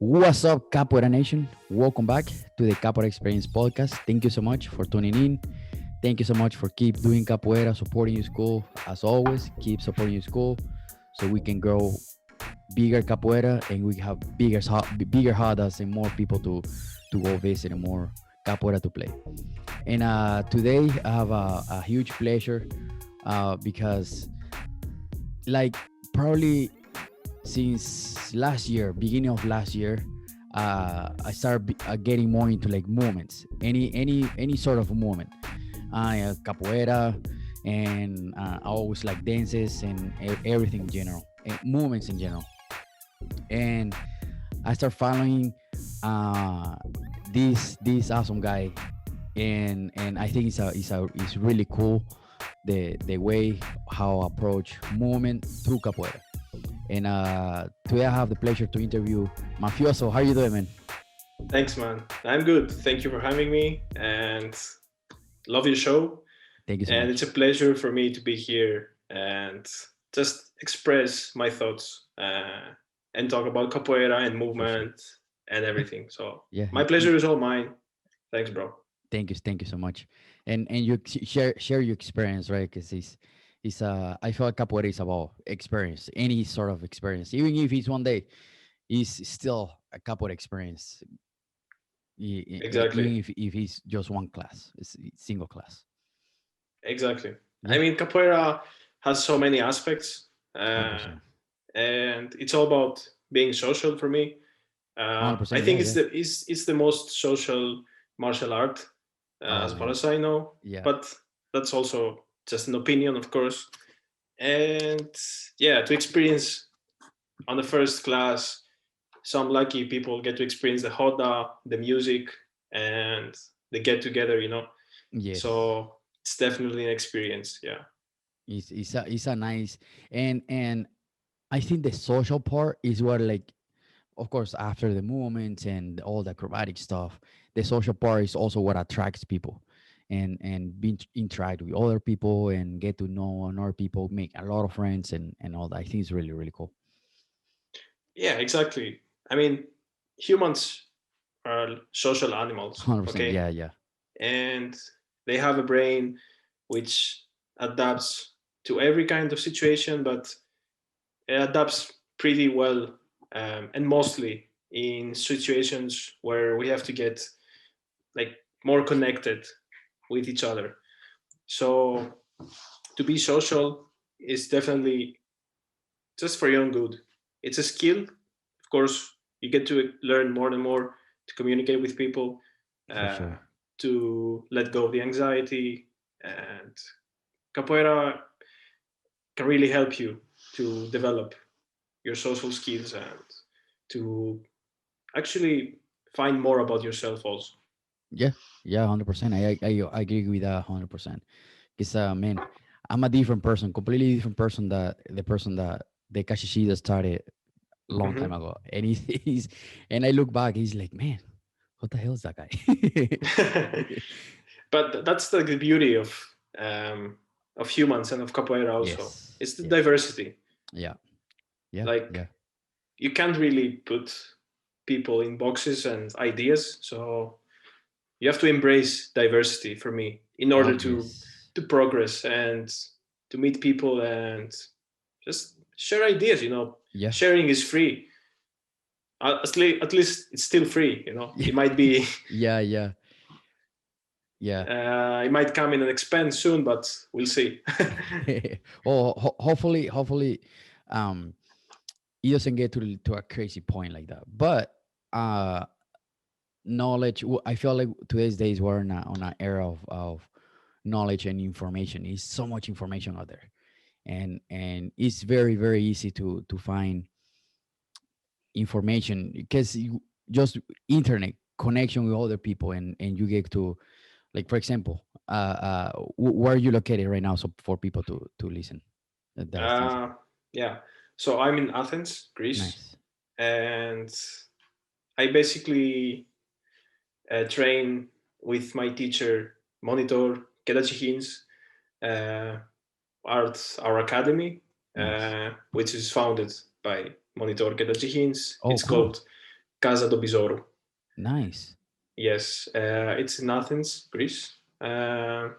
What's up, Capoeira Nation? Welcome back to the Capoeira Experience podcast. Thank you so much for tuning in. Thank you so much for keep doing Capoeira, supporting your school. As always, keep supporting your school so we can grow bigger Capoeira and we have bigger hadas and more people to go visit and more Capoeira to play. And today I have a huge pleasure because like probably since last year, beginning of last year, I started getting more into like movements, any sort of movement, capoeira, and I always like dances and everything in general, movements in general. And I start following uh, this awesome guy, and I think it's really cool the way how approach movement through capoeira. And today I have the pleasure to interview Mafioso. How you doing, man? Thanks, man. I'm good. Thank you for having me and love your show. Thank you so And it's much. a pleasure for me to be here and just express my thoughts and talk about capoeira and For sure. movement and Yeah, everything. So yeah. my pleasure is all mine. Thanks, bro. Thank you so much. And you share your experience, right? Because it's I feel like capoeira is about experience, any sort of experience, even if it's one day, it's still a capoeira experience. Even Exactly. if it's just one class, it's single class. Exactly. I Yeah, mean, capoeira has so many aspects, 100%, and it's all about being social for me. hundred I percent. Yeah, think it's yeah. the most social martial art, Oh as far man, as I know. yeah, But that's also just an opinion, of course. And yeah, to experience on the first class, some lucky people get to experience the hoda, the music, and the get together. yes. So it's definitely an experience. Yeah. It's a nice, and I think the social part is what, like, of course, after the movements and all the acrobatic stuff, the social part is also what attracts people, and be interact with other people and get to know other people, make a lot of friends and all that. I think it's really cool. Yeah, exactly. I mean, humans are social animals, 100%. okay? Yeah, yeah, And they have a brain which adapts to every kind of situation, but it adapts pretty well, and mostly in situations where we have to get like more connected with each other. So to be social is definitely just for your own good. It's a skill. Of course, you get to learn more and more to communicate with people, for uh, sure. to let go of the anxiety. And capoeira can really help you to develop your social skills and to actually find more about yourself also. Yeah, yeah, 100%. I agree with that 100%. Because man, I'm a different person, completely different person that the person that the Caxixi that started a long time Mhm. ago. And he's and I look back, he's like, man, what the hell is that guy? But that's the beauty of humans and of capoeira also. Yes, It's the yes, diversity. yeah, yeah, Like yeah, you can't really put people in boxes and ideas, so you have to embrace diversity for me in order yes, to progress and to meet people and just share ideas. yeah, Sharing is free. At least it's still free. yeah, It might be yeah, yeah, yeah. it might come in an expense soon, but we'll see. Oh, hopefully, um, it doesn't get to a crazy point like that. But uh, knowledge. I feel like today's days we're on an era of knowledge and information. Is so much information out there, and it's very easy to find information because you just internet connection with other people and you get to, like, for example, where are you located right now, so for people to listen that's listening. uh, yeah. So I'm in Athens, Greece, Nice. and I basically train with my teacher, Monitor Caxixi, uh, our academy, Nice. which is founded by Monitor Caxixi. Oh, It's cool. called Casa do Besouro. Nice. Yes, it's in Athens, Greece. And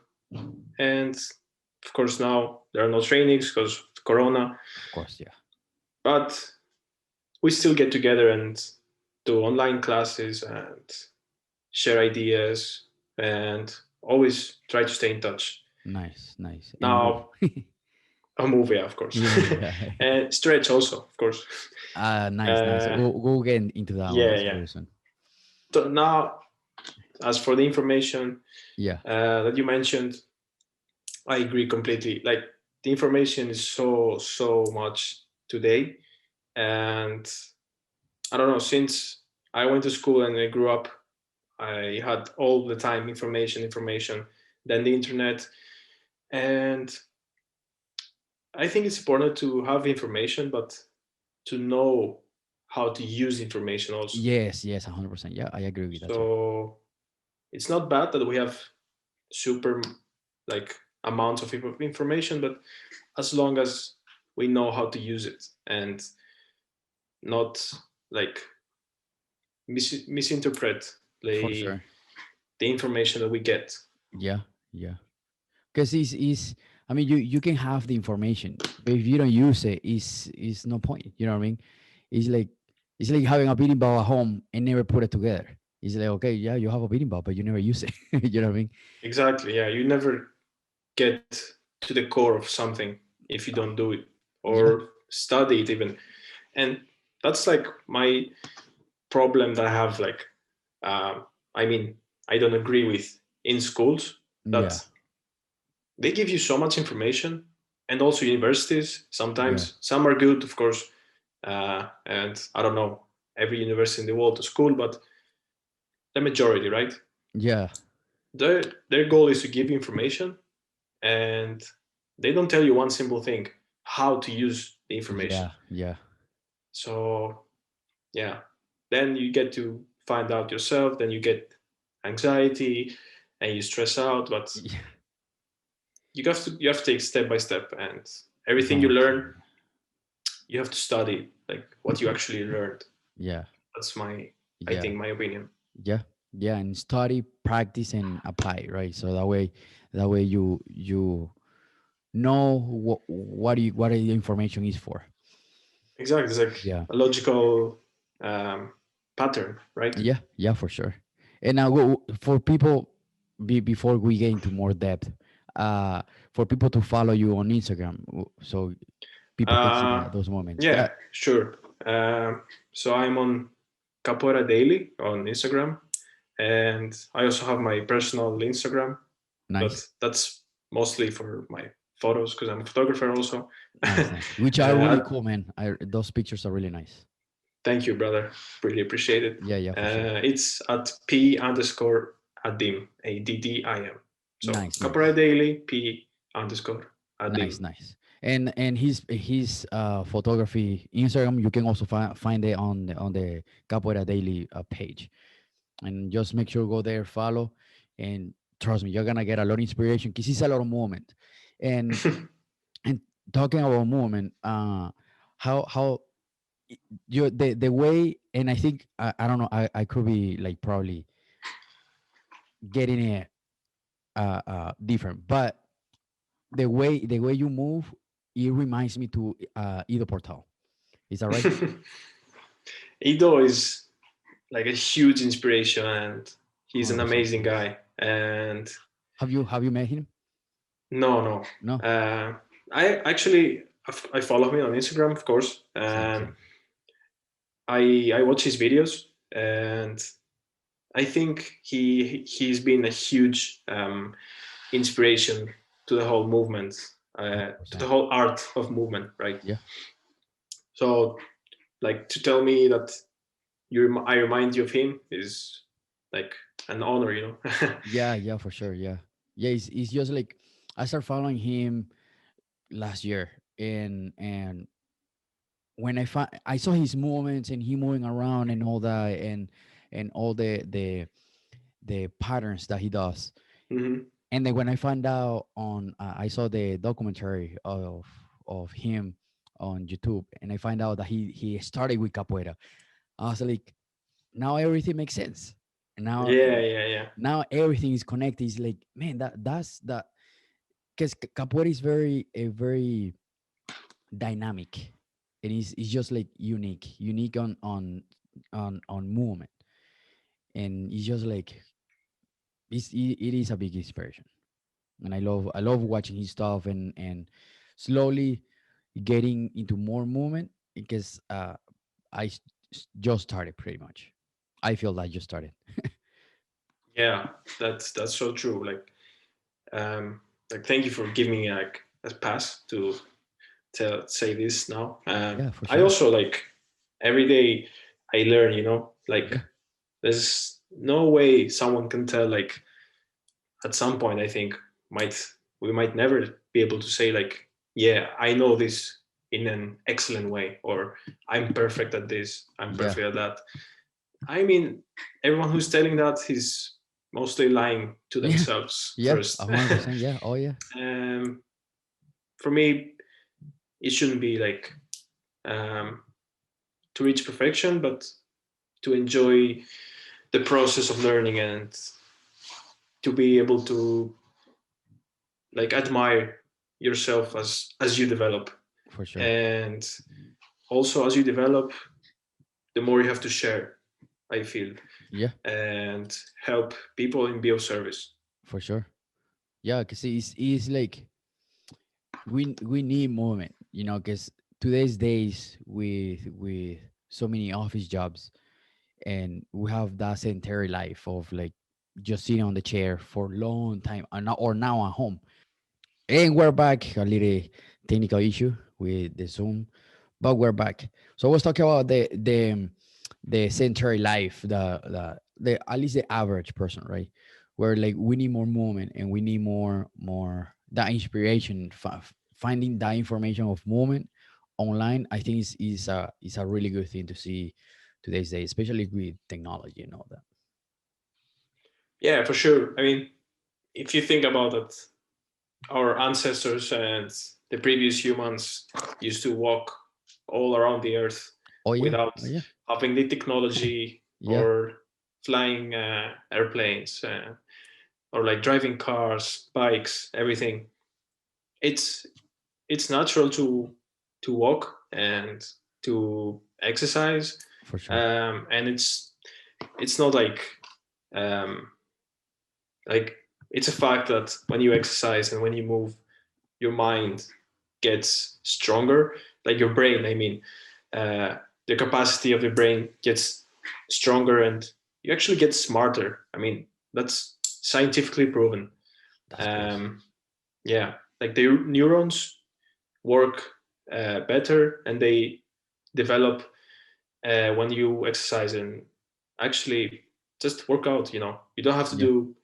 of course, now there are no trainings because of Corona, Of course, yeah. but we still get together and do online classes and share ideas and always try to stay in touch. Nice, nice. And move. Now, a movie, of course, Yeah, yeah. and stretch also, of course. Nice, nice. Uh, We'll get into that one yeah, yeah. very soon. So now, as for the information Yeah, that you mentioned, I agree completely. Like the information is so much today, and I don't know. Since I went to school and I grew up, I had all the time information, then the internet, and I think it's important to have information, but to know how to use information also. yes, yes, 100%. Yeah, I agree with that too. So it's not bad that we have super like amounts of information, but as long as we know how to use it and not like misinterpret For the sure. the information that we get. Yeah, yeah. Because I mean, you can have the information, but if you don't use it, it's no point. You know what I mean? It's like it's like having a beating ball at home and never put it together. It's like, okay, yeah, you have a beating ball, but you never use it. You know what I mean? Exactly. Yeah, you never get to the core of something if you don't do it Yeah, or study it even. And that's like my problem that I have. Like, I mean, I don't agree with in schools yeah, that they give you so much information, and also universities. yeah, Sometimes some are good, of course, and I don't know every university in the world to school, but the majority, right? yeah, Their goal is to give you information, and they don't tell you one simple thing: how to use the information. yeah, yeah, So yeah, then you get to find out yourself. Then you get anxiety, and you stress out. But yeah. you have to take step by step, and everything you No, learn, you have to study like what you actually learned. yeah, That's my, I yeah, think, my opinion. yeah, yeah, and study, practice, and apply, right? So that way you know what the information is for. Exactly, it's like Yeah, a logical um, pattern, right? yeah, yeah, for sure. And now for people, before we get into more depth, uh, for people to follow you on Instagram, so people can see Uh, that those moments. yeah, sure. So I'm on Capoeira Daily on Instagram, and I also have my personal Instagram, but Nice, that's mostly for my photos because I'm a photographer also. nice, nice. Which are really uh, cool, man. Those pictures are really nice. Thank you, brother. Really appreciate it. Yeah, yeah, for sure. It's at P underscore Addim, Addim. So Nice, Capoeira nice. Daily, P underscore Nice, Addim. nice. And his photography Instagram, you can also find it on the Capoeira Daily page. And just make sure go there, follow, and trust me, you're gonna get a lot of inspiration because it's a lot of movement. And and talking about movement, how you the way, and I think I don't know, I could be like probably getting it different, but the way you move, it reminds me to Ido Portal. Is that right? Ido is like a huge inspiration, and he's an 100%. amazing guy. And Have you met him? no, no, No. uh, I actually I follow him on Instagram, of course. Same, same. I watch his videos, and I think he's been a huge inspiration to the whole movement, to the 100%. whole art of movement, right? Yeah. So, like to tell me that I remind you of him is like an honor, you know. Yeah, yeah, for sure. Yeah. Yeah, it's just like I started following him last year, and when I saw his movements and he moving around and all that, and all the patterns that he does. Hmm. And then when I found out I saw the documentary of him on YouTube, and I find out that he started with capoeira. I was like, now everything makes sense. And now Yeah, yeah, yeah. now everything is connected. It's like, man, that's that, because capoeira is very a very dynamic, and it's just like unique on movement, and it's just like it is a big inspiration. And I love watching his stuff, and slowly getting into more movement, because just started pretty much. I feel I just started. Yeah, that's so true. Um, thank you for giving me like a pass to say this now. Yeah, for I sure. also like every day I learn. Like Yeah, there's no way someone can tell like at some point I think might we might never be able to say like, yeah, I know this in an excellent way, or I'm perfect at this, I'm yeah, perfect at that. I mean, everyone who's telling that is mostly lying to yeah, themselves yeah. first. 100%. Yeah. Oh yeah, um, for me, it shouldn't be like um, to reach perfection, but to enjoy the process of learning and to be able to like admire yourself as you develop. for sure. And also as you develop, the more you have to share, I feel, Yeah, and help people and be of service. for sure. Yeah, because it's like we need movement, because today's days with so many office jobs, and we have that sedentary life of like just sitting on the chair for a long time, or now at home. And we're back. A little technical issue with the Zoom, but we're back. So I was talking about the sedentary life, the at least the average person, right? Where like we need more movement, and we need more that inspiration. Finding that information of movement online, I think is a really good thing to see today's day, especially with technology and all that. Yeah, for sure. I mean, if you think about it, our ancestors and the previous humans used to walk all around the earth Oh yeah, without oh yeah, having the technology yeah, or flying airplanes or like driving cars, bikes, everything. It's it's natural to walk and to exercise, for sure. and it's not um, like it's a fact that when you exercise and when you move, your mind gets stronger, like your brain, I mean, uh, the capacity of the brain gets stronger and you actually get smarter. I mean, that's scientifically proven. That's crazy. um, yeah, like the neurons work better and they develop when you exercise and actually just work out. You don't have to Yeah, do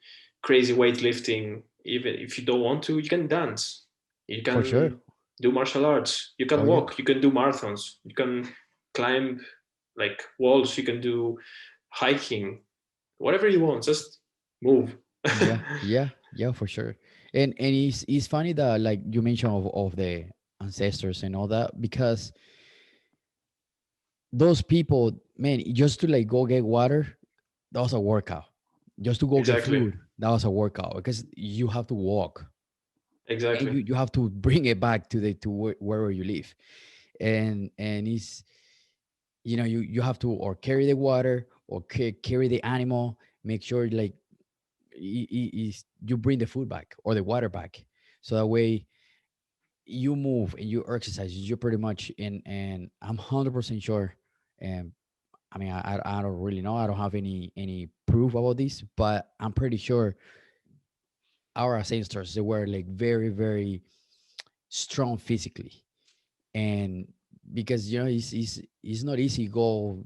crazy weightlifting. Even if you don't want to, you can dance, you for sure. can do martial arts, you Oh can yeah. walk, you can do marathons, you can climb like walls, you can do hiking, whatever you want, just move. Yeah, yeah, yeah, for sure. And it's funny that like you mentioned of the ancestors and all that, because those people, man, just to like go get water, that was a workout. Just to go get Exactly, food, that was a workout, because you have to walk, and exactly, you have to bring it back to wherever you live. And you have to or carry the water, or carry the animal, make sure like you bring the food back or the water back, so that way you move and you exercise. You're pretty much in, and I'm 100% sure. And I mean, I don't really know. I don't have any proof about this, but I'm pretty sure our ancestors, they were like very very strong physically. And because it's not easy go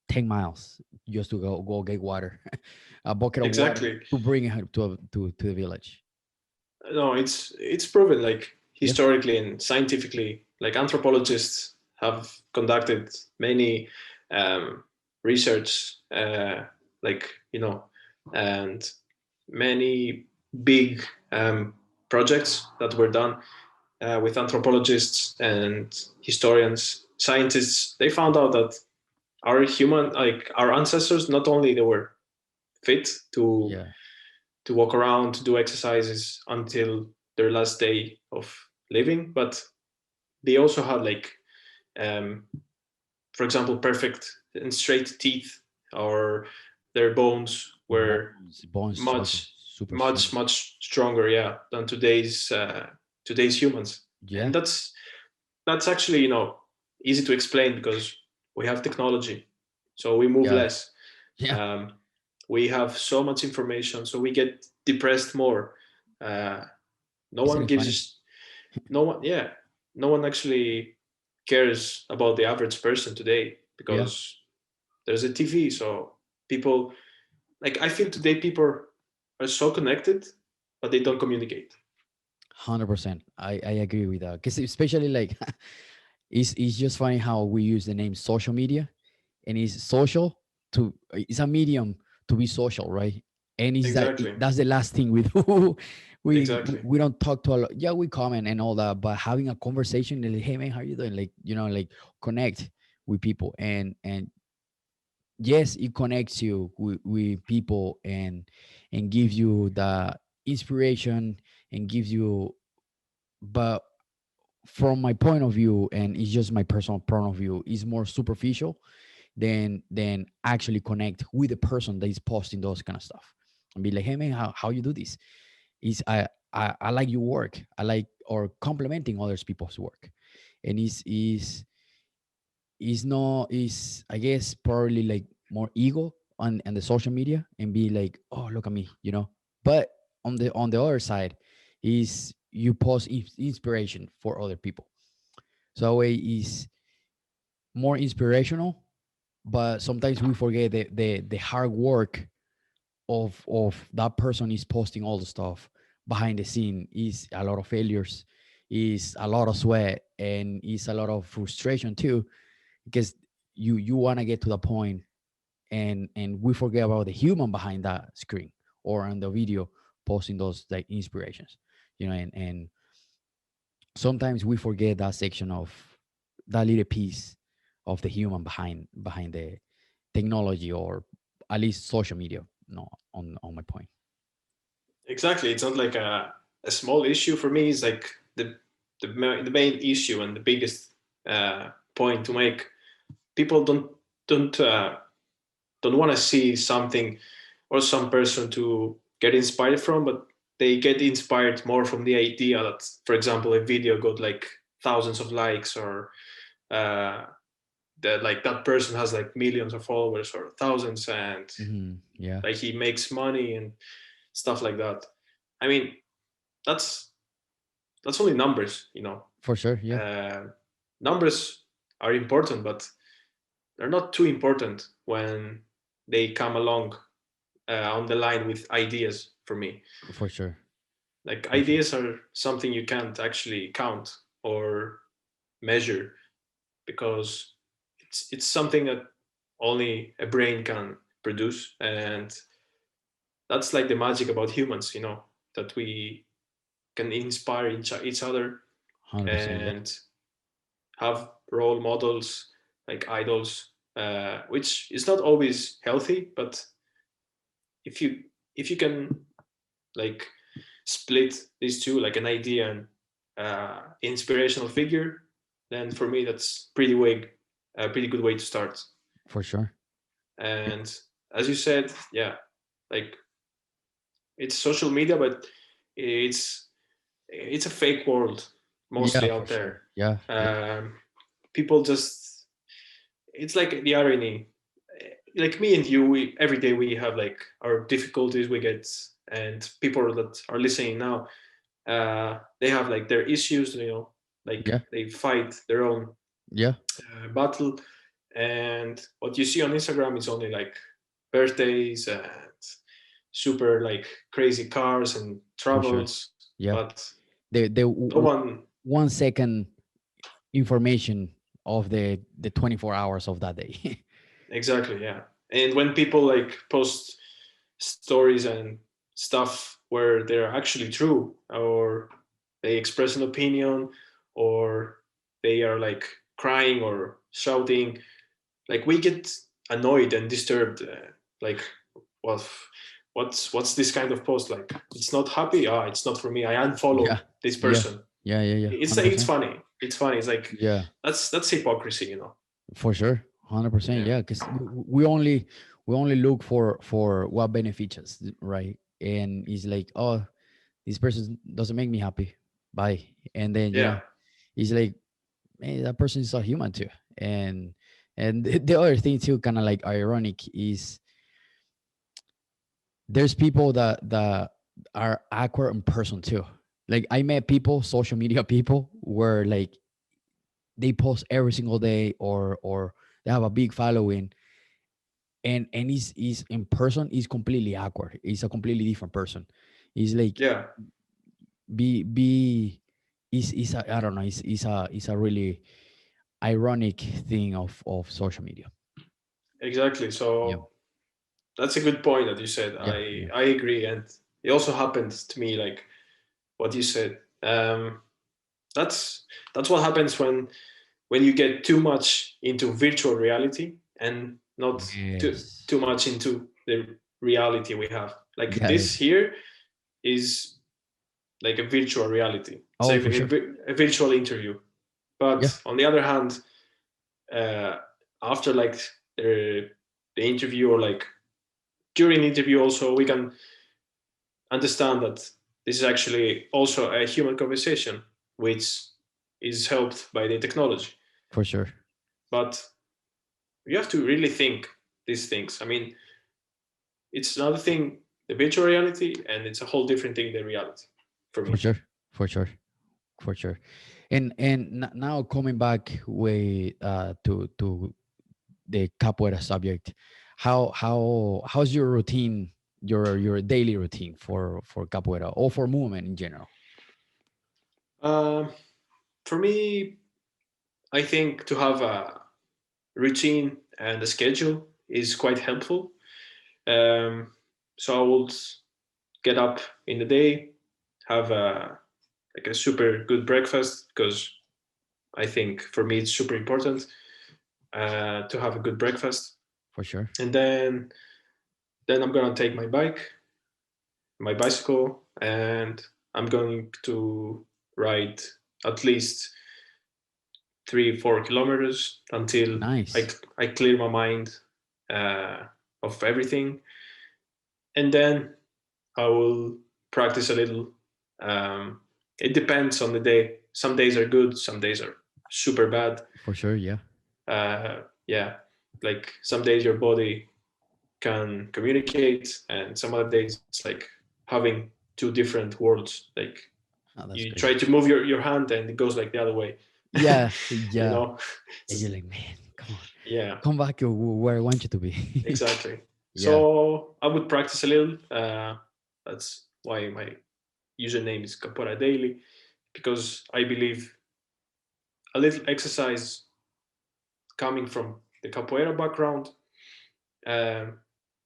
10 miles just to go get water, a bucket of water, exactly. to bring it to the village. No, it's proven like Yeah, historically and scientifically. Like anthropologists have conducted many um, research, like and many big projects that were done with anthropologists and historians, scientists. They found out that our human, like our ancestors, not only they were fit Yeah. to walk around, to do exercises until their last day of living, but they also had like, um, for example, perfect and straight teeth, or their bones were Bone structure, much super strong. much stronger, yeah, than today's humans. Yeah. And that's actually, easy to explain because we have technology, so we move Yeah. less. Yeah. um, we have so much information, so we get depressed more. uh, no Isn't one it gives funny? us no one yeah no one actually cares about the average person today Yeah. because there's a TV. So people, like, I feel today people are so connected, but they don't communicate. 100%. I agree with that. Because especially like, it's just funny how we use the name social media, and it's social it's a medium to be social, right? And it's that Exactly. that's the last thing we do. Exactly. We don't talk to a lot. Yeah, we comment and all that, but having a conversation, like, hey man, how you doing? Like, like connect with people. And yes, it connects you with people, and gives you the inspiration, and gives you, but from my point of view, and it's just my personal point of view, is more superficial than actually connect with the person that is posting those kind of stuff, and be like, hey man, how you do this. Is I like your work, I like, or complimenting others people's work. And is no is I guess probably like more ego on the social media, and be like, oh, look at me. But on the other side, is you post inspiration for other people. So that way is more inspirational, but sometimes we forget the hard work of that person is posting all the stuff behind the scene. Is a lot of failures, is a lot of sweat, and is a lot of frustration too, because you want to get to the point, and we forget about the human behind that screen, or on the video, posting those like inspirations. And sometimes we forget that section of that little piece of the human behind the technology, or at least social media. No, on my point. Exactly. It's not like a small issue for me. It's like the main issue and the biggest point to make. People don't uh, don't want to see something or some person to get inspired from, but they get inspired more from the idea that, for example, a video got like thousands of likes, or uh, that like that person has like millions of followers or thousands, and Yeah, like he makes money and stuff like that. I mean, that's that's only numbers. for sure. Yeah, Uh, Numbers are important, but they're not too important when they come along on the line with ideas. For me, for sure, like, for sure. ideas are something you can't actually count or measure, because it's something that only a brain can produce. And that's like the magic about humans, that we can inspire each other 100%. Yeah, and have role models, like idols, which is not always healthy. But if you if you can, like, split these two, like an idea and inspirational figure, then for me that's a pretty good way to start. for sure. Yeah, And as you said, yeah, like, it's social media, but it's it's a fake world yeah, mostly for out sure. there. Yeah, yeah, People just, it's like the irony. Like me and you, we every day we have like our difficulties we get, and people that are listening now, they have like their issues. Like, yeah, they fight their own yeah, battle. And what you see on Instagram is only like birthdays and super like crazy cars and for sure. travels, Yeah, but the no one. 1 second information of the 24 hours of that day. Exactly, yeah. And when people like post stories and stuff where they're actually true, or they express an opinion, or they are like crying or shouting, like we get annoyed and disturbed, like, well, what's this kind of post, like, it's not happy, it's not for me, I unfollow Yeah, this yeah, person. yeah. It's like, 100%. it's funny, it's like, Yeah, that's hypocrisy, for sure. 100%. yeah, Yeah, because we only look for what benefits us, right? And it's like, oh, this person doesn't make me happy. Bye. And then yeah, it's like, hey, that person is a human too. And the other thing too, kind of like ironic, is there's people that are awkward in person too. Like I met people, social media people, where like they post every single day, or they have a big following, and is in person is completely awkward. He's a completely different person. He's like yeah, be is a, I don't know. It's a really ironic thing of social media. exactly. Yeah, So that's a good point that you said. yeah, I yeah, I agree, and it also happened to me, like what you said. That's what happens when you get too much into virtual reality and not yes, too much into the reality we have. Like yeah, this here is like a virtual reality. It's oh, like for sure, a virtual interview. yeah, But on the other hand, uh, after like the interview, or like during the interview, also we can understand that this is actually also a human conversation, which is helped by the technology. for sure, But you have to really think these things. I mean, it's another thing, the virtual reality, and it's a whole different thing, the reality, for for me. sure, for sure, for sure. And now coming back way to the capoeira subject, how's your routine, your daily routine for capoeira or for movement in general? Uh, for me, I think to have a routine and a schedule is quite helpful. Um, so I would get up in the day, have like a super good breakfast, because I think for me it's super important to have a good breakfast, For sure. and then I'm gonna take my bicycle, and I'm going to ride at least 3 4 kilometers until I Nice. I clear my mind uh, of everything, and then I will practice a little. Um, it depends on the day. Some days are good, some days are super bad. For sure. Yeah. Yeah, like some days your body can communicate, and some other days it's like having two different worlds. Like Oh, that's you try crazy. to move your hand and it goes like the other way. Yeah. you Yeah. know, And you're like, man, come on, yeah, come back to where I want you to be. exactly. Yeah. So I would practice a little. That's why my username is Capoeira Daily, because I believe a little exercise coming from the capoeira background um,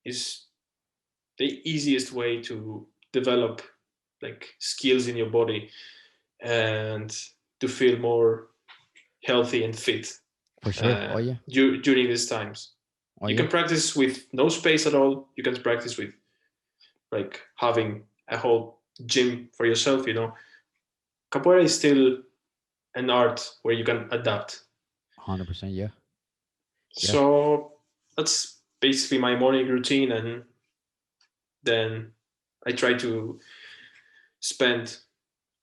is the easiest way to develop like skills in your body and to feel more healthy and fit For sure. Oh yeah. during these times. Oh You yeah. can practice with no space at all. You can practice with like having a whole gym for yourself. Capoeira is still an art where you can adapt. 100%. Yeah. Yeah. So that's basically my morning routine, and then I try to spend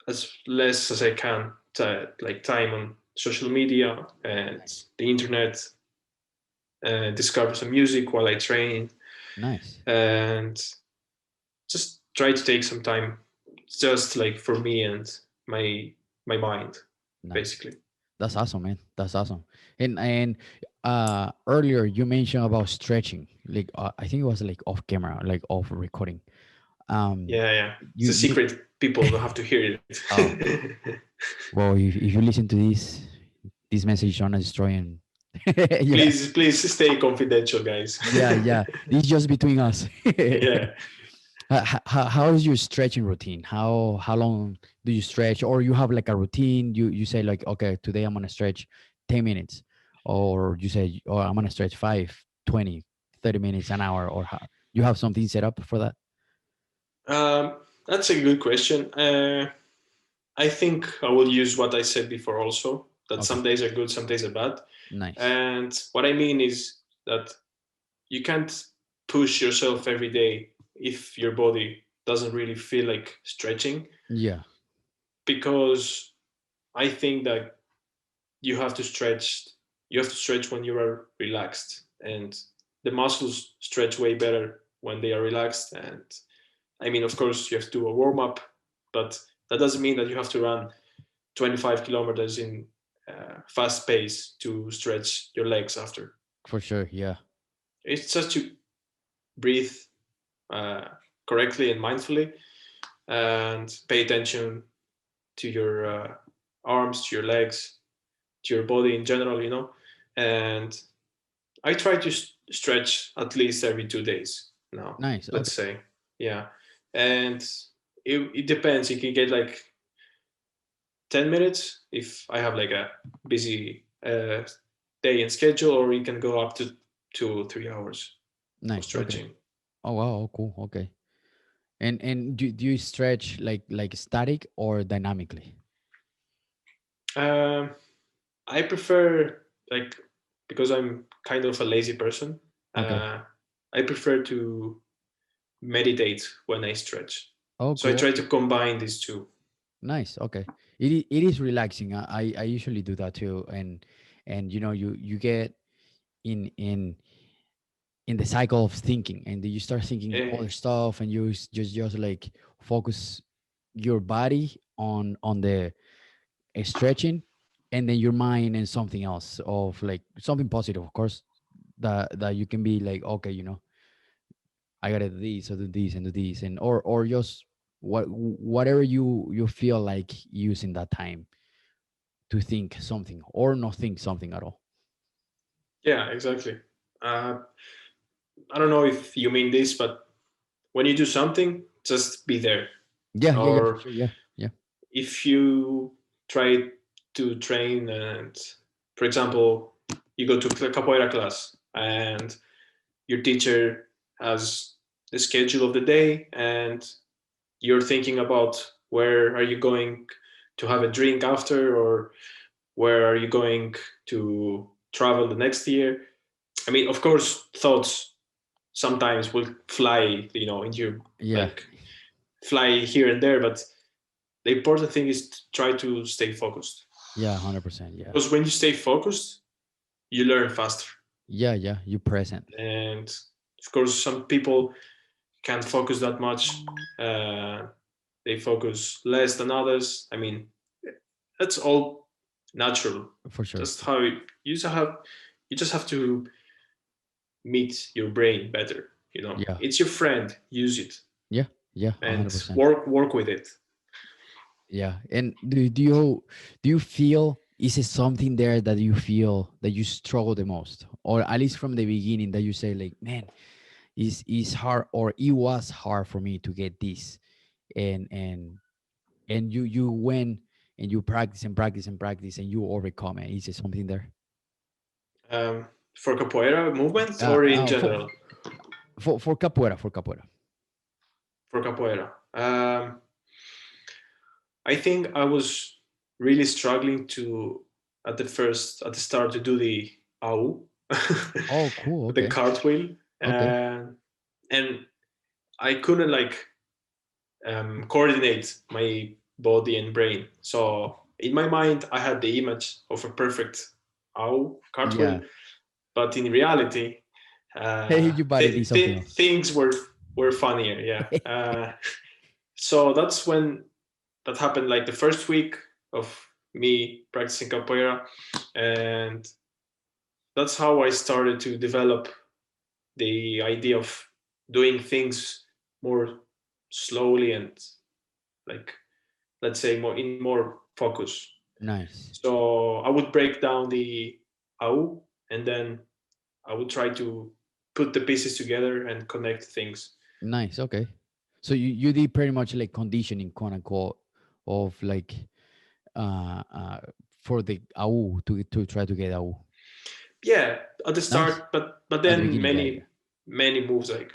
as less as I can, like time on social media and Nice. the internet, discover some music while I train, Nice. and just try to take some time just like for me and my my mind, Nice. basically. That's awesome, man. That's awesome. And earlier you mentioned about stretching. Like I think it was like off camera, like off recording. Um, Yeah, yeah. It's you a you secret. People don't have to hear oh it. well, if you listen to this message on destroying, yeah, Please stay confidential, guys. yeah, it's just between us. Yeah. How is your stretching routine? How long do you stretch, or you have like a routine? You say like, okay, today I'm gonna stretch 10 minutes, or you say, oh, I'm gonna stretch 5, 20, 30 minutes, an hour, or how you have something set up for that? That's a good question. I think I will use what I said before also, that Okay, some days are good, some days are bad. nice. And what I mean is that you can't push yourself every day if your body doesn't really feel like stretching, Yeah, because I think that you have to stretch you have to stretch when you are relaxed, and the muscles stretch way better when they are relaxed. And I mean, of course, you have to do a warm up, but that doesn't mean that you have to run 25 kilometers in fast pace to stretch your legs after. for sure. Yeah, It's just to breathe uh, correctly and mindfully, and pay attention to your arms, to your legs, to your body in general, And I try to stretch at least every 2 days now, nice. let's Okay, say. Yeah. And it depends. You can get like 10 minutes if I have like a busy day and schedule, or you can go up to 2 or 3 hours of nice. Okay. stretching. Oh wow, oh, cool. Okay. And do you stretch like static or dynamically? Um, I prefer, like, because I'm kind of a lazy person, Okay. uh, I prefer to meditate when I stretch. Oh, So I cool. try Okay. to combine these two. Nice. Okay. It is relaxing. I usually do that too, and you get in in the cycle of thinking, and then you start thinking Eh, other stuff, and just like focus your body on the stretching, and then your mind and something else of like something positive, of course, that you can be like, okay, I gotta do this, or do this, and do this, and or just whatever you feel like using that time to think something or not think something at all. yeah, exactly. Uh, I don't know if you mean this, but when you do something, just be there. Yeah, yeah, yeah, for Or sure. Yeah, yeah, if you try to train, and, for example, you go to a capoeira class and your teacher has the schedule of the day, and you're thinking about where are you going to have a drink after, or where are you going to travel the next year. I mean, of course, thoughts sometimes will fly, into your, yeah, like, fly here and there, but the important thing is to try to stay focused, yeah, 100%. Yeah, because when you stay focused, you learn faster. yeah, yeah. You present. And of course, some people can't focus that much. uh, they focus less than others. I mean, that's all natural. For sure. Just how you just have to meet your brain better. Yeah, It's your friend. Use it yeah, yeah, and 100%. work with it. Yeah. And do you feel, is it something there that you feel that you struggle the most, or at least from the beginning, that you say like, man, is hard, or it was hard for me to get this, and you went and you practice and practice and practice, and you overcome it? Is it something there? um, for capoeira movement or in For general? for capoeira, for capoeira. For capoeira, I think I was really struggling to at the start to do the AU, Oh, cool. the Okay. cartwheel, Okay. and I couldn't, like, coordinate my body and brain. So in my mind, I had the image of a perfect AU cartwheel, Yeah. but in reality, Hey, your body did something else. things were funnier. Yeah. So that's when that happened. Like the first week of me practicing capoeira, and that's how I started to develop the idea of doing things more slowly and, like, let's say, more focus. Nice. So I would break down the AU, and then I would try to put the pieces together and connect things. Nice. Okay. So you did pretty much like conditioning, quote unquote, of like uh uh for the AU to try to get AU. yeah, at the Nice. start, but At the then beginning, yeah, yeah. many moves, like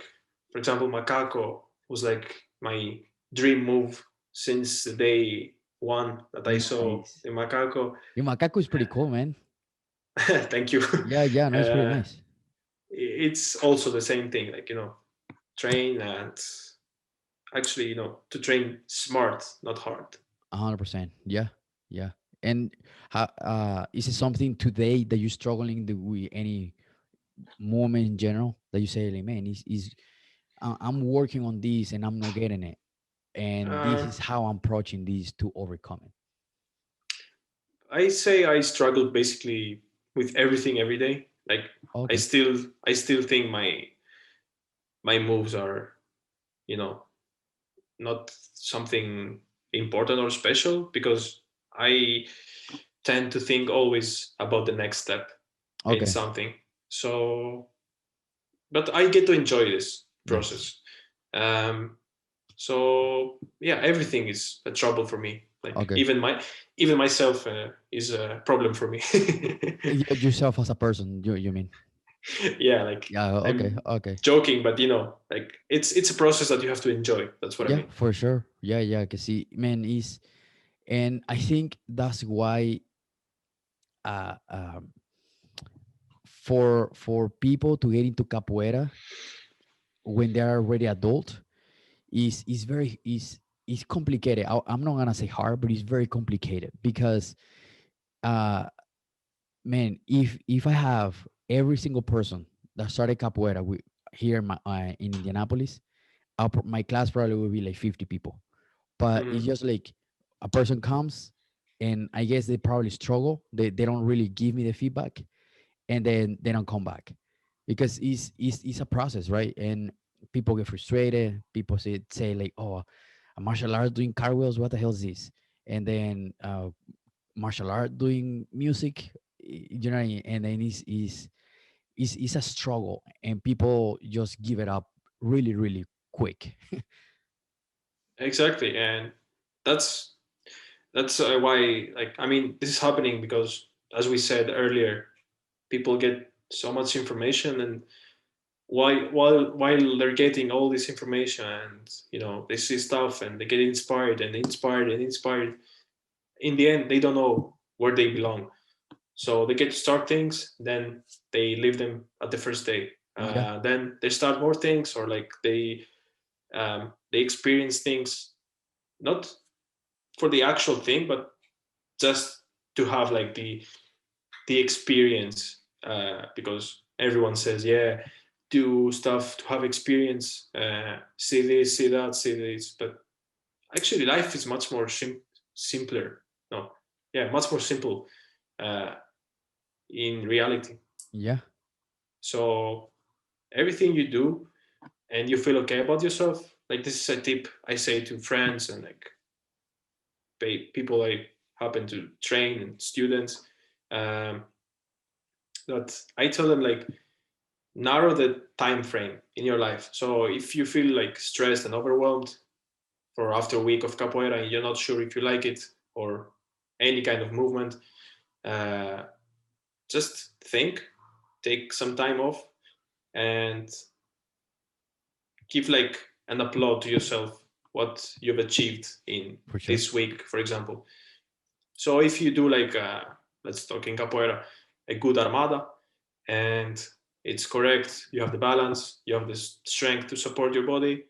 for example macaco was like my dream move since the day one that I saw Nice. the macaco. Your macaco is pretty cool, man. Thank you. Yeah, yeah, no, it's pretty uh, nice. it's also the same thing, like train and actually to train smart, not hard. 100%. Yeah, yeah. And how, is it something today that you're struggling with any moment in general that you say, like, man, I'm working on this and I'm not getting it, and this uh, is how I'm approaching this to overcome it. I say I struggle basically with everything every day. Like i Okay, still i still think my moves are you know not something important or special, because I tend to think always about the next step in okay, something. So, but I get to enjoy this nice. process. Um, so yeah, everything is a trouble for me. Like Okay, even myself is a problem for me. yourself as a person, you mean? Yeah, like Yeah, okay, I'm okay. joking, but like it's a process that you have to enjoy. That's what I Yeah, mean. for sure. Yeah, yeah, I can see, man, is, and I think that's why, uh, for people to get into capoeira when they are already adult is very is complicated. I'm not gonna say hard, but it's very complicated because, uh man, if I have every single person that started capoeira here in Indianapolis, my class probably will be like 50 people. But it's Mhm. just like a person comes, and I guess they probably struggle. They don't really give me the feedback, and then they don't come back because it's a process, right? And people get frustrated. People say like, oh, a martial art doing cartwheels, what the hell is this? And then, martial art doing music, you know what I mean? And then it's a struggle, and people just give it up really, really quick. Exactly, and that's why, like, I mean, this is happening because, as we said earlier, people get so much information, and while they're getting all this information, and they see stuff and they get inspired and inspired and inspired, in the end they don't know where they belong. So they get to start things, then they leave them at the first day. Yeah, Then they start more things, or like they experience things, not for the actual thing, but just to have like the experience, because everyone says, yeah, do stuff to have experience, see this, see that, see this, but actually life is much more simpler. No, yeah, much more simple, uh, in reality. yeah, So everything you do and you feel okay about yourself, like this is a tip I say to friends and like people I happen to train and students, um, that I tell them, like, narrow the time frame in your life. So if you feel like stressed and overwhelmed for after a week of capoeira and you're not sure if you like it or any kind of movement, uh, just think, take some time off, and give like an applaud to yourself what you've achieved in for sure. this week, for example. So if you do like, let's talk in capoeira, a good armada, and it's correct, you have the balance, you have the strength to support your body,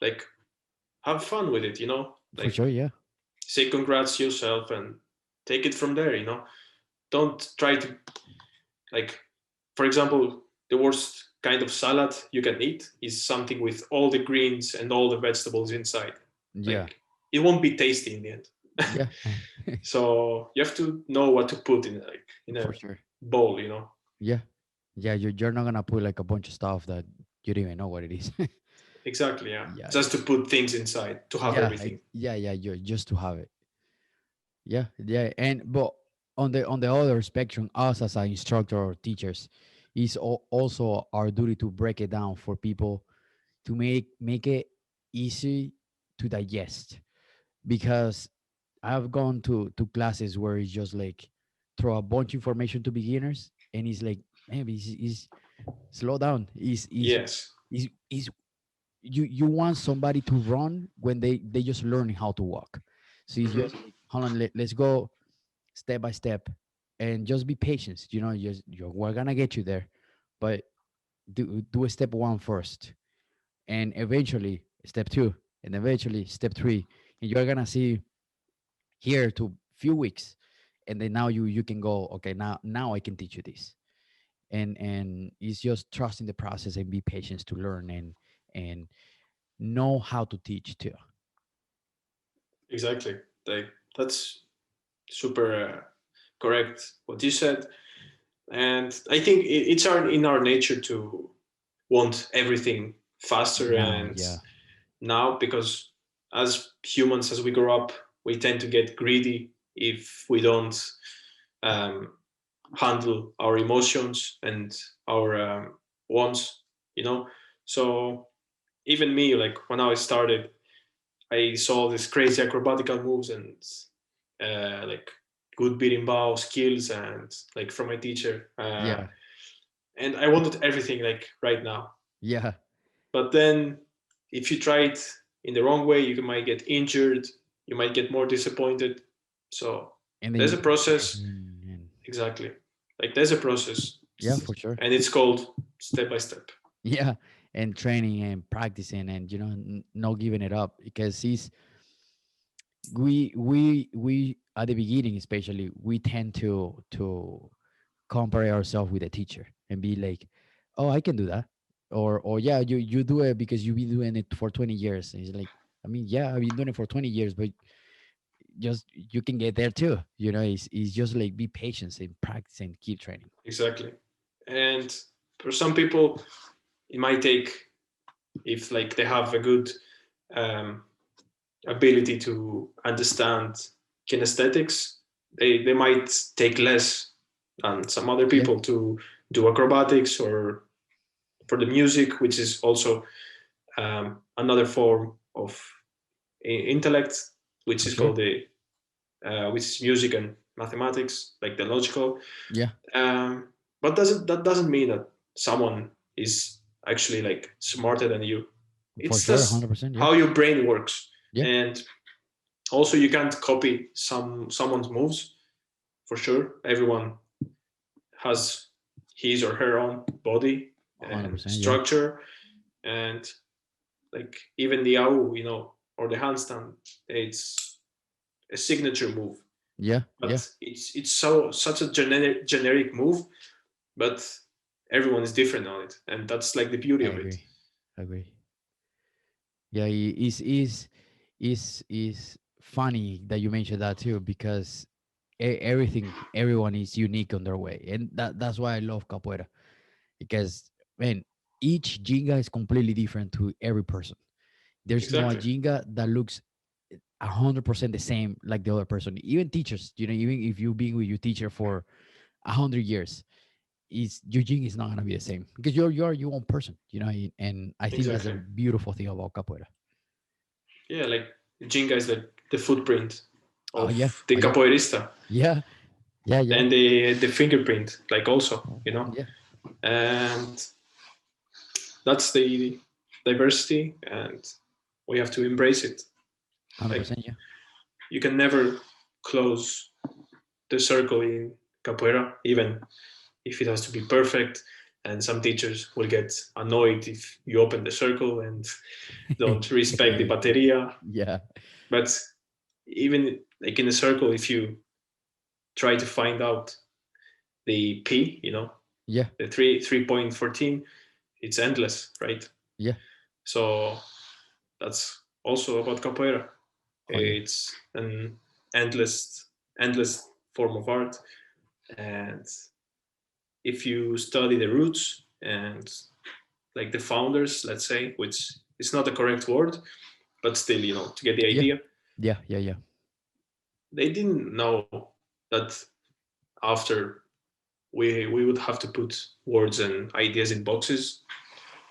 like, have fun with it. For Like, sure, yeah. say congrats to yourself and take it from there. Don't try to, like, for example, the worst kind of salad you can eat is something with all the greens and all the vegetables inside. Yeah, Like, it won't be tasty in the end. yeah. So you have to know what to put in, like, in For a sure. bowl. Yeah, yeah. You're not gonna put like a bunch of stuff that you don't even know what it is. Exactly, yeah. Yeah, Just to put things inside to have yeah, everything. yeah, yeah. You just to have it. Yeah, yeah. And but on the other spectrum, us as an instructor or teachers, is also our duty to break it down for people to make it easy to digest. Because I've gone to classes where it's just like throw a bunch of information to beginners, and he's like, man, he's slow down. Yes. Is you want somebody to run when they just learning how to walk. So it's just Mhm. like, hold on, let's go step by step, and just be patient. Just we're gonna get you there, but do a step one first, and eventually step two, and eventually step three, and you're gonna see here to few weeks, and then now you can go, okay, now I can teach you this. And it's just trusting the process and be patient to learn, and know how to teach too. Exactly. Like that's super correct what you said, and I think it's in our nature to want everything faster Now, and yeah. now, because as humans, as we grow up, we tend to get greedy if we don't um, handle our emotions and our wants, you know. So even me, like when I started, I saw these crazy acrobatical moves and like good berimbau skills and like from my teacher, Yeah. and I wanted everything like right now. Yeah. But then, if you try it in the wrong way, you might get injured. You might get more disappointed. So And then there's you a keep process. changing, and Exactly. Like there's a process, yeah, for sure. and it's called step by step. Yeah, and training and practicing, and not giving it up, because it's we at the beginning, especially, we tend to compare ourselves with a teacher and be like, oh, I can do that, or yeah, you do it because you've been doing it for 20 years. And it's like, I mean, yeah, I've been doing it for 20 years, but just you can get there too. It's just like, be patient and practice and keep training. Exactly. And for some people, it might take, if like they have a good um, ability to understand kinesthetics, they might take less than some other Yeah, people to do acrobatics or for the music, which is also another form of intellect, which for is sure. called the which is music and mathematics, like the logical. Yeah, Um, but that doesn't mean that someone is actually like smarter than you. for It's sure, just 100%. Yeah, how your brain works, yeah, and also you can't copy someone's moves for sure. Everyone has his or her own body and 100%. Yeah, structure, and like even the AU, or the handstand, it's a signature move, yeah, yeah. but it's such a generic move, but everyone is different on it, and that's like the beauty I of it. agree. I agree. Yeah, is funny that you mentioned that too, because everyone is unique on their way, and that's why I love capoeira, because, man, each jinga is completely different to every person. There's no a Exactly. jinga that looks 100% the same like the other person. Even teachers, even if you've been with your teacher for 100 years, is your jinga is not gonna be the same, because you're your own person. And I think that's a Exactly. beautiful thing about capoeira. Yeah, like Jinga is like the footprint Oh yeah, of the oh yeah, capoeirista, yeah, yeah, yeah, and the fingerprint, like also. yeah, And that's the diversity, and we have to embrace it. hundred Like percent, yeah, you can never close the circle in capoeira, even if it has to be perfect. And some teachers will get annoyed if you open the circle and don't respect the bateria. yeah, But even like in a circle, if you try to find out the P, yeah, the 3.14, it's endless, right? yeah. So that's also about capoeira. Oh yeah, It's an endless, endless form of art, and if you study the roots and like the founders, let's say, which is not the correct word, but still, to get the yeah, idea, yeah, yeah, yeah. they didn't know that after we would have to put words and ideas in boxes.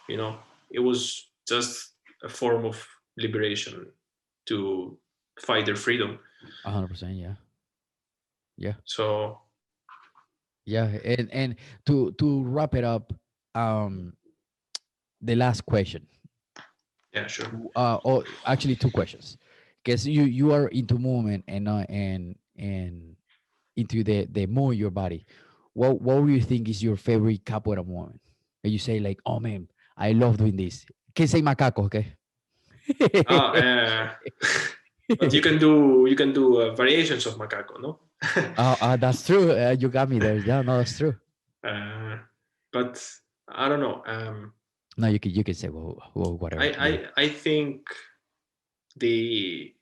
You know, it was just a form of liberation to fight their freedom. 100%, yeah, yeah, So Yeah, and to wrap it up, um, the last question, Yeah, sure. or actually two questions, because you are into movement and into the move your body. What do you think is your favorite capoeira movement? And you say like, oh man, I love doing this. Can say macaco, okay? Ah, but you can do variations of macaco, no? That's true. You got me there. Yeah, no, that's true. uh, but I don't know. No, you can say whatever. Yeah, I think the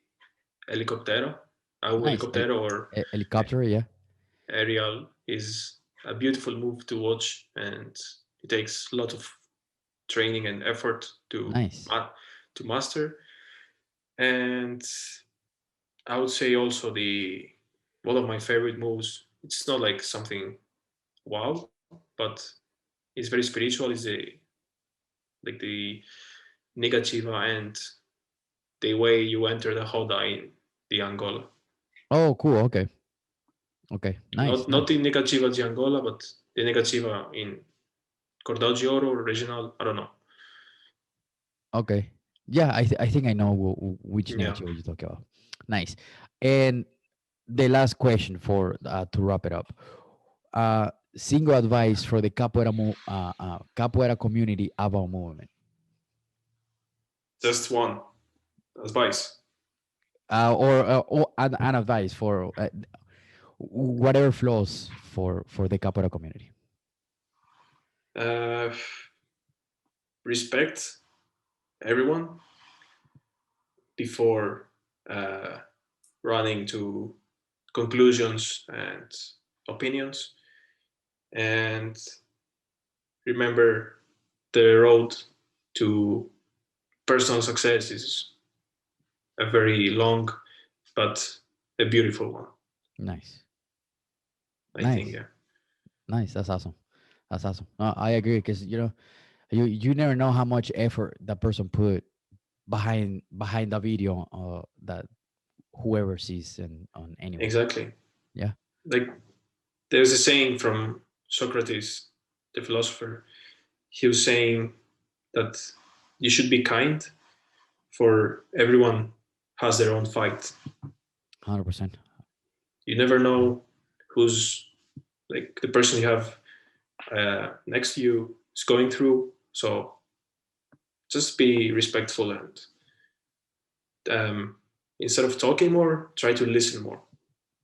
helicoptero, nice. helicoptero or Helicopter. Yeah, aerial is a beautiful move to watch, and it takes a lot of training and effort nice. to master. And I would say also the one of my favorite moves. It's not like something wow, but it's very spiritual. Is the like the negativa and the way you enter the Hoda in the Angola. Oh, cool. Okay, okay. Nice, Not nice. the negativa di Angola, but the negativa in Cordal de Oro regional. I don't know. Okay. Yeah, I think I know which Yeah, negative you're talking about. Nice. And the last question for to wrap it up. Single advice for the capoeira community about movement, just one advice. or an advice for whatever flows for the capoeira community. Uh, Respect everyone before uh, running to conclusions and opinions, and remember the road to personal success is a very long but a beautiful one. Nice, I think, nice, yeah. nice. That's awesome. That's awesome. I agree because you never know how much effort that person put behind the video that whoever sees and on anywhere. Exactly. Yeah. Like there's a saying from Socrates, the philosopher. He was saying that you should be kind, for everyone has their own fight. 100%. You never know who's like the person you have next to you is going through. So just be respectful and um, instead of talking more, try to listen more.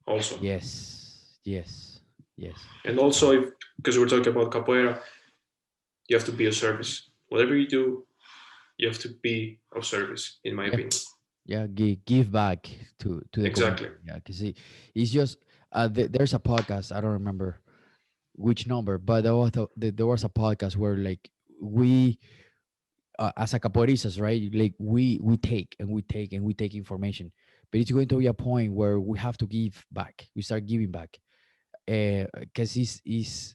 Also, Yes. Yes. Yes. and also if because we're talking about capoeira, you have to be of service. Whatever you do, you have to be of service. In my Yeah. opinion, Yeah. Give back to the exactly. community. Yeah. Because it's just there's a podcast. I don't remember which number, but there was a podcast where like we as a capoeiristas, right? Like we take and we take and we take information, but it's going to be a point where we have to give back. We start giving back because it's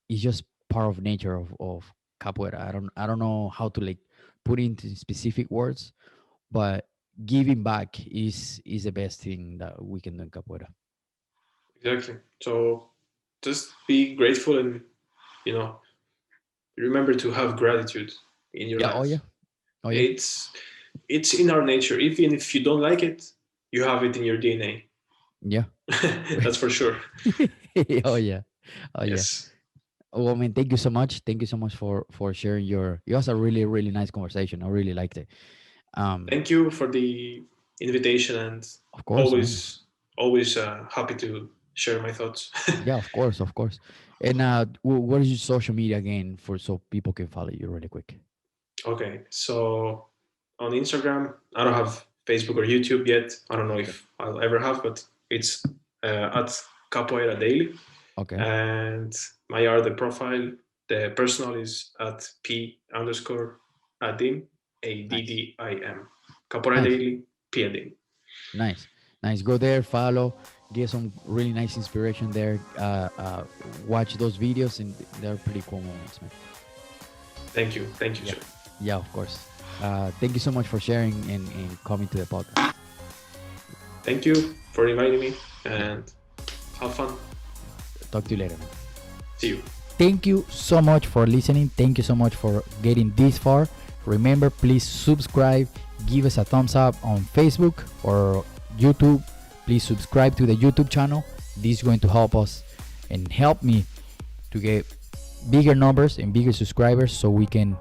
just part of nature of capoeira. I don't know how to like put into specific words, but giving back is the best thing that we can do in capoeira. Exactly. So just be grateful and you know remember to have gratitude in your Yeah. Oh yeah. life. Oh yeah. It's it's in our nature. Even if you don't like it, you have it in your DNA. Yeah. That's for sure. Oh yeah. Oh yeah. Yes. Well, I mean, thank you so much. Thank you so much for sharing your. It was a really nice conversation. I really liked it. Um, Thank you for the invitation and of course, man. always happy to share my thoughts. Yeah, of course, of course. And what is your social media again for so people can follow you really quick? Okay, so on Instagram, I don't have Facebook or YouTube yet. I don't know Okay. if I'll ever have, but it's at Capoeira Daily. Okay. And my other profile, the personal is at P underscore Adim, Nice. Addim. Capoeira Nice. Daily, P Adim. Nice. Nice. Go there, follow, get some really nice inspiration there. Watch those videos, and they're pretty cool moments, man. Thank you. Thank you, Yeah. sir. Yeah, of course. Thank you so much for sharing and coming to the podcast. Thank you for inviting me Yeah. and have fun. Talk to you later, man. See you. Thank you so much for listening. Thank you so much for getting this far. Remember, please subscribe. Give us a thumbs up on Facebook or YouTube. Please subscribe to the YouTube channel. This is going to help us and help me to get bigger numbers and bigger subscribers so we can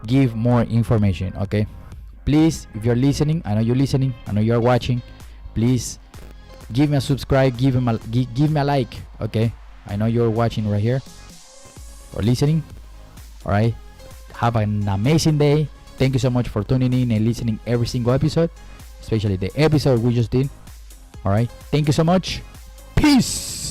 give more information. Okay, please, if you're listening, I know you're listening, I know you're watching, please give me a subscribe, give me a like. Okay, I know you're watching right here or listening. All right, have an amazing day. Thank you so much for tuning in and listening every single episode, especially the episode we just did. All right, thank you so much. Peace.